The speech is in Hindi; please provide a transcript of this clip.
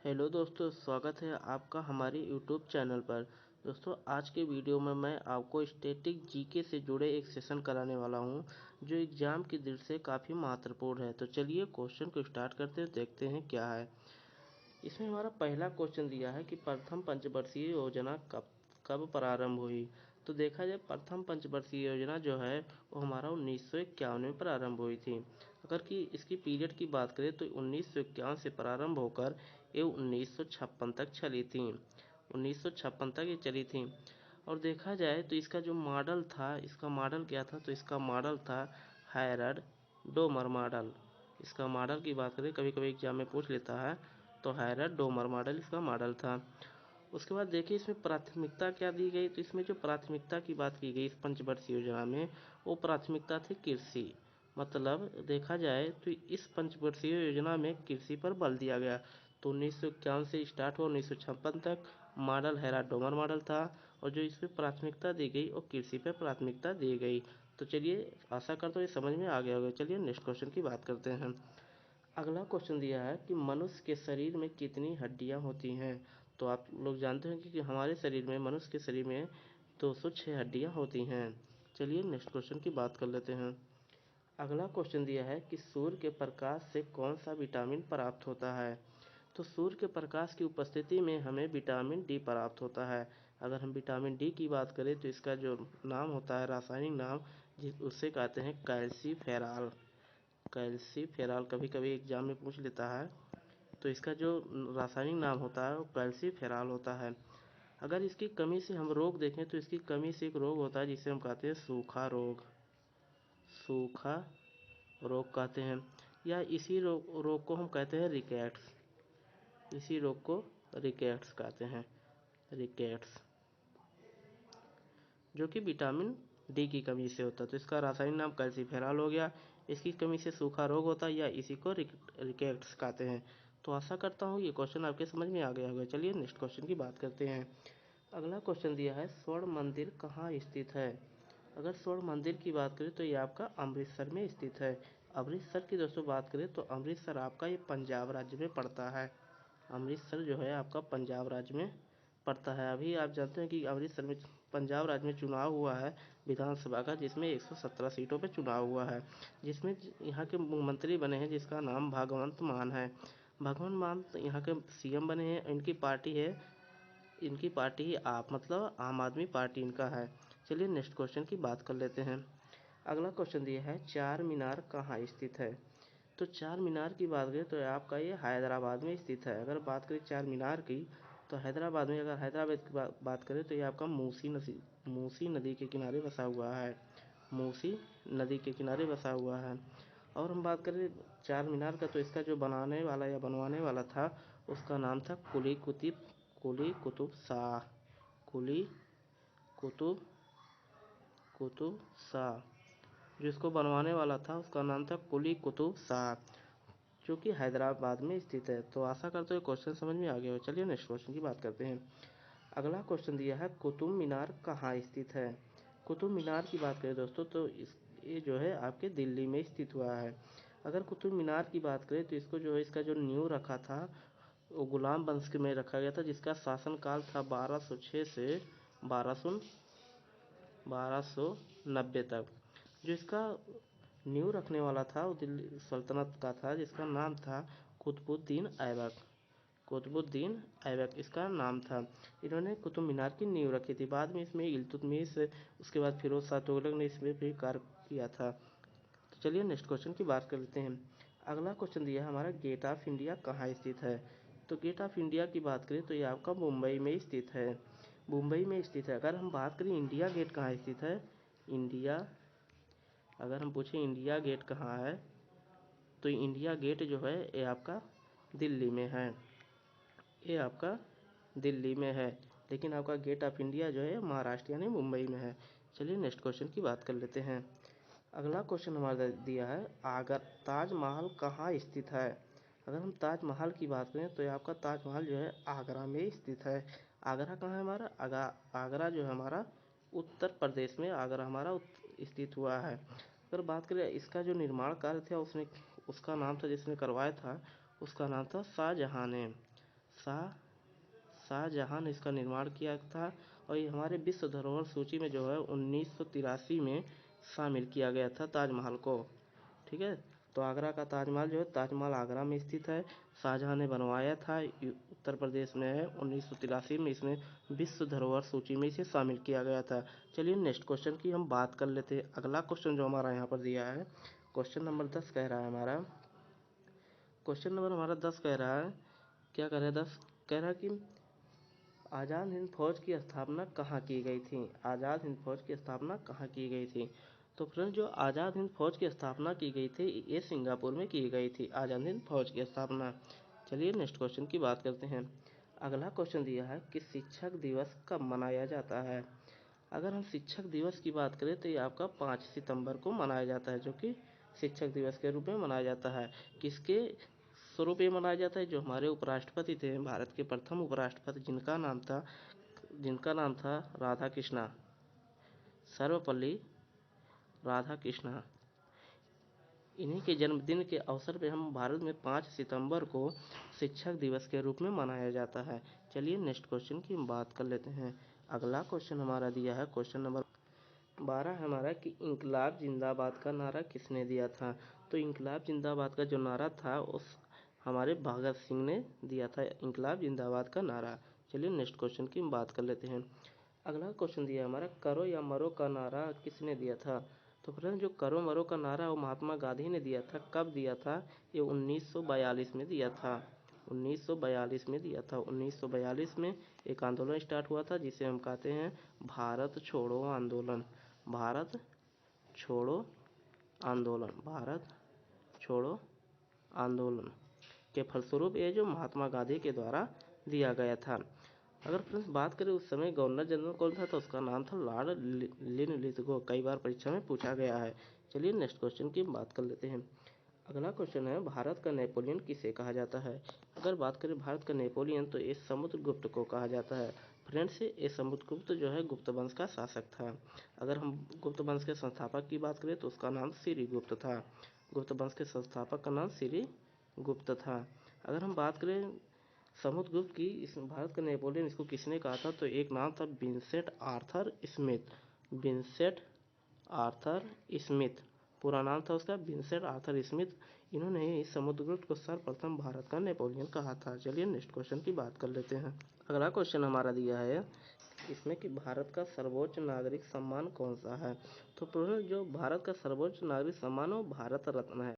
हेलो दोस्तों, स्वागत है आपका हमारे यूट्यूब चैनल पर। दोस्तों, आज के वीडियो में मैं आपको स्टैटिक जीके से जुड़े एक सेशन कराने वाला हूं जो एग्ज़ाम की दृष्टि से काफ़ी महत्वपूर्ण है। तो चलिए क्वेश्चन को स्टार्ट करते हैं, देखते हैं क्या है। इसमें हमारा पहला क्वेश्चन दिया है कि प्रथम पंचवर्षीय योजना कब कब प्रारंभ हुई। तो देखा जाए, प्रथम पंचवर्षीय योजना जो है वो हमारा 1951 में प्रारंभ हुई थी। अगर कि इसकी पीरियड की बात करें तो 1951 से प्रारंभ होकर ये 1956 तक चली थी। 1956 तक ये चली थी। और देखा जाए तो इसका जो मॉडल था, इसका मॉडल क्या था, तो इसका मॉडल था हैरल्ड डोमर मॉडल। इसका मॉडल की बात करें, कभी कभी एग्जाम में पूछ लेता है, तो हैरल्ड डोमर मॉडल इसका मॉडल था। उसके बाद देखिए इसमें प्राथमिकता क्या दी गई। तो इसमें जो प्राथमिकता की बात की गई इस पंचवर्षीय योजना में, वो प्राथमिकता थी कृषि। मतलब देखा जाए तो इस पंचवर्षीय योजना में कृषि पर बल दिया गया। तो 1951 से स्टार्ट हुआ 1956 तक। मॉडल हैरल्ड डोमर मॉडल था और जो इसमें प्राथमिकता दी गई वो कृषि पर प्राथमिकता दी गई। तो चलिए, आशा करता हूँ ये समझ में आ गया होगा। चलिए नेक्स्ट क्वेश्चन की बात करते हैं। अगला क्वेश्चन दिया है कि मनुष्य के शरीर में कितनी हड्डियां होती हैं। तो आप लोग जानते हैं कि हमारे शरीर में, मनुष्य के शरीर में 206 हड्डियां होती हैं। चलिए नेक्स्ट क्वेश्चन की बात कर लेते हैं। अगला क्वेश्चन दिया है कि सूर्य के प्रकाश से कौन सा विटामिन प्राप्त होता है। तो सूर्य के प्रकाश की उपस्थिति में हमें विटामिन डी प्राप्त होता है। अगर हम विटामिन डी की बात करें तो इसका जो नाम होता है, रासायनिक नाम, उससे कहते हैं कैल्सीफेरॉल। कैल्सीफेरॉल कभी कभी एग्जाम में पूछ लेता है। तो इसका जो रासायनिक नाम होता है वो कैल्सीफेरॉल होता है। अगर इसकी कमी से हम रोग देखें तो इसकी कमी से एक रोग होता है जिसे हम कहते हैं सूखा रोग। सूखा रोग कहते हैं, या इसी रोग को हम कहते हैं रिकेट्स। इसी रोग को रिकेट्स कहते हैं। रिकेट्स जो कि विटामिन डी की कमी से होता है। तो इसका रासायनिक नाम कैल्सीफेरॉल हो गया। इसकी कमी से सूखा रोग होता है या इसी को रिकेट्स कहते हैं। तो आशा करता हूँ ये क्वेश्चन आपके समझ में आ गया होगा। चलिए नेक्स्ट क्वेश्चन की बात करते हैं। अगला क्वेश्चन दिया है स्वर्ण मंदिर कहाँ स्थित है। अगर स्वर्ण मंदिर की बात करें तो ये आपका अमृतसर में स्थित है। अमृतसर की दोस्तों बात करें तो अमृतसर आपका ये पंजाब राज्य में पड़ता है। अमृतसर जो है आपका पंजाब राज्य में पड़ता है। अभी आप जानते हैं कि अमृतसर में, पंजाब राज्य में चुनाव हुआ है विधानसभा का, जिसमें 117 सीटों पर चुनाव हुआ है, जिसमें यहाँ के मंत्री बने हैं जिसका नाम भगवंत मान है। भगवंत मान यहाँ के सीएम बने हैं। इनकी पार्टी ही आप, मतलब आम आदमी पार्टी इनका है। चलिए नेक्स्ट क्वेश्चन की बात कर लेते हैं। अगला क्वेश्चन दिया है चार मीनार कहाँ स्थित है। तो चार मीनार की बात करें तो आपका ये हैदराबाद में स्थित है। अगर बात करें चार मीनार की, तो हैदराबाद में, अगर हैदराबाद की बात करें तो ये आपका मूसी नदी के किनारे बसा हुआ है। मूसी नदी के किनारे बसा हुआ है। और हम बात करें चार मीनार का, तो इसका जो बनाने वाला या बनवाने वाला था उसका नाम था कुली कुतुब शाह। कुली कुतुब कुतुब शाह। जो इसको बनवाने वाला था उसका नाम था कुली कुतुब शाह, जो कि हैदराबाद में स्थित है। तो आशा करते हैं क्वेश्चन समझ में आ गया हो। चलिए नेक्स्ट क्वेश्चन की बात करते हैं। अगला क्वेश्चन दिया है कुतुब मीनार कहाँ स्थित है। कुतुब मीनार की बात करें दोस्तों तो ये जो है आपके दिल्ली में स्थित हुआ है। अगर कुतुब मीनार की बात करें तो इसको जो है, इसका जो नींव रखा था वो गुलाम वंश में रखा गया था, जिसका शासनकाल था 1206 से 1290 तक। जो इसका नींव रखने वाला था वो दिल्ली सल्तनत का था, जिसका नाम था कुतुबुद्दीन ऐबक। कुतुबुद्दीन ऐबक इसका नाम था। इन्होंने कुतुब मीनार की नींव रखी थी। बाद में इसमें इल्तुतमिश, उसके बाद फिरोज शाह तुगलक ने इसमें भी कार्य किया था। तो चलिए नेक्स्ट क्वेश्चन की बात कर लेते हैं। अगला क्वेश्चन दिया है हमारा गेट ऑफ इंडिया कहाँ स्थित है। तो गेट ऑफ इंडिया की बात करें तो ये आपका मुंबई में स्थित है। मुंबई में स्थित है। अगर हम बात करें इंडिया गेट कहाँ स्थित है, इंडिया, अगर हम पूछें इंडिया गेट कहाँ है, तो इंडिया गेट जो है ये आपका दिल्ली में है। ये आपका दिल्ली में है, लेकिन आपका गेट ऑफ इंडिया जो है महाराष्ट्र यानी मुंबई में है। चलिए नेक्स्ट क्वेश्चन की बात कर लेते हैं। अगला क्वेश्चन हमारा दिया है आगर ताजमहल कहाँ स्थित है। अगर हम ताजमहल की बात करें तो ये आपका ताजमहल जो है आगरा में स्थित है। आगरा कहाँ है हमारा, आगरा जो है हमारा उत्तर प्रदेश में, आगरा हमारा स्थित हुआ है। अगर बात करें इसका जो निर्माण कार्य था, उसका नाम था, जिसने करवाया था उसका नाम था शाहजहां ने। शाहजहां ने इसका निर्माण किया था और ये हमारे विश्व धरोहर सूची में जो है 1983 में शामिल किया गया था ताजमहल को। ठीक है, तो आगरा का ताजमहल जो है, ताजमहल आगरा में स्थित है। शाहजहां ने बनवाया था, उत्तर प्रदेश में है। 1983 में इसमें विश्व धरोहर सूची में इसे शामिल किया गया था। चलिए नेक्स्ट क्वेश्चन की हम बात कर लेते हैं। अगला क्वेश्चन जो हमारा यहाँ पर दिया है, क्वेश्चन नंबर 10 कह रहा है हमारा, क्वेश्चन नंबर हमारा 10 कह रहा है, क्या कह रहा है 10 कह रहा है कि आज़ाद हिंद फौज की स्थापना कहाँ की गई थी। आज़ाद हिंद फौज की स्थापना कहाँ की गई थी। तो फ्रेंड्स, जो आज़ाद हिंद फौज की स्थापना की गई थी, ये सिंगापुर में की गई थी, आज़ाद हिंद फौज की स्थापना। चलिए नेक्स्ट क्वेश्चन की बात करते हैं। अगला क्वेश्चन दिया है कि शिक्षक दिवस कब मनाया जाता है। अगर हम शिक्षक दिवस की बात करें तो ये आपका 5 सितंबर को मनाया जाता है, जो कि शिक्षक दिवस के रूप में मनाया जाता है। किसके स्वरूप ये मनाया जाता है, जो हमारे उपराष्ट्रपति थे, भारत के प्रथम उपराष्ट्रपति, जिनका नाम था राधा कृष्णा, सर्वपल्ली राधा कृष्णा। इन्हीं के जन्मदिन के अवसर पर हम भारत में 5 सितंबर को शिक्षक दिवस के रूप में मनाया जाता है। चलिए नेक्स्ट क्वेश्चन की हम बात कर लेते हैं। अगला क्वेश्चन हमारा दिया है, क्वेश्चन नंबर 12 हमारा, कि इंकलाब जिंदाबाद का नारा किसने दिया था। तो इंकलाब जिंदाबाद का जो नारा था, उस हमारे भगत सिंह ने दिया था, इंकलाब जिंदाबाद का नारा। चलिए नेक्स्ट क्वेश्चन की हम बात कर लेते हैं। अगला क्वेश्चन दिया हमारा, करो या मरो का नारा किसने दिया था। तो फ्रेंड, जो करो मरो का नारा वो महात्मा गांधी ने दिया था। कब दिया था, ये 1942 में दिया था। 1942 में दिया था। 1942 में एक आंदोलन स्टार्ट हुआ था, जिसे हम कहते हैं भारत छोड़ो आंदोलन। भारत छोड़ो आंदोलन, भारत छोड़ो आंदोलन के फलस्वरूप ये जो महात्मा गांधी के द्वारा दिया गया था। अगर फ्रेंड्स बात करें उस समय गवर्नर जनरल कौन था, तो उसका नाम था लॉर्ड लिनलिथगो। कई बार परीक्षा में पूछा गया है। चलिए नेक्स्ट क्वेश्चन की बात कर लेते हैं। अगला क्वेश्चन है, भारत का नेपोलियन किसे कहा जाता है। अगर बात करें भारत का नेपोलियन, तो ये समुद्रगुप्त को कहा जाता है। फ्रेंड्स, ये समुद्रगुप्त जो है गुप्त वंश का शासक था। अगर हम गुप्त वंश के संस्थापक की बात करें तो उसका नाम श्रीगुप्त था। गुप्त वंश के संस्थापक का नाम श्रीगुप्त था। अगर हम बात करें समुद्रगुप्त की, इस भारत का नेपोलियन इसको किसने कहा था, तो एक नाम था Vincent Arthur Smith. Vincent Arthur Smith पूरा नाम था उसका, विंसेंट आर्थर स्मिथ। इन्होंने ही समुद्रगुप्त को सर्वप्रथम भारत का नेपोलियन कहा था। चलिए नेक्स्ट क्वेश्चन की बात कर लेते हैं। अगला क्वेश्चन हमारा दिया है इसमें कि भारत का सर्वोच्च नागरिक सम्मान कौन सा है। तो जो भारत का सर्वोच्च नागरिक सम्मान वो भारत रत्न है।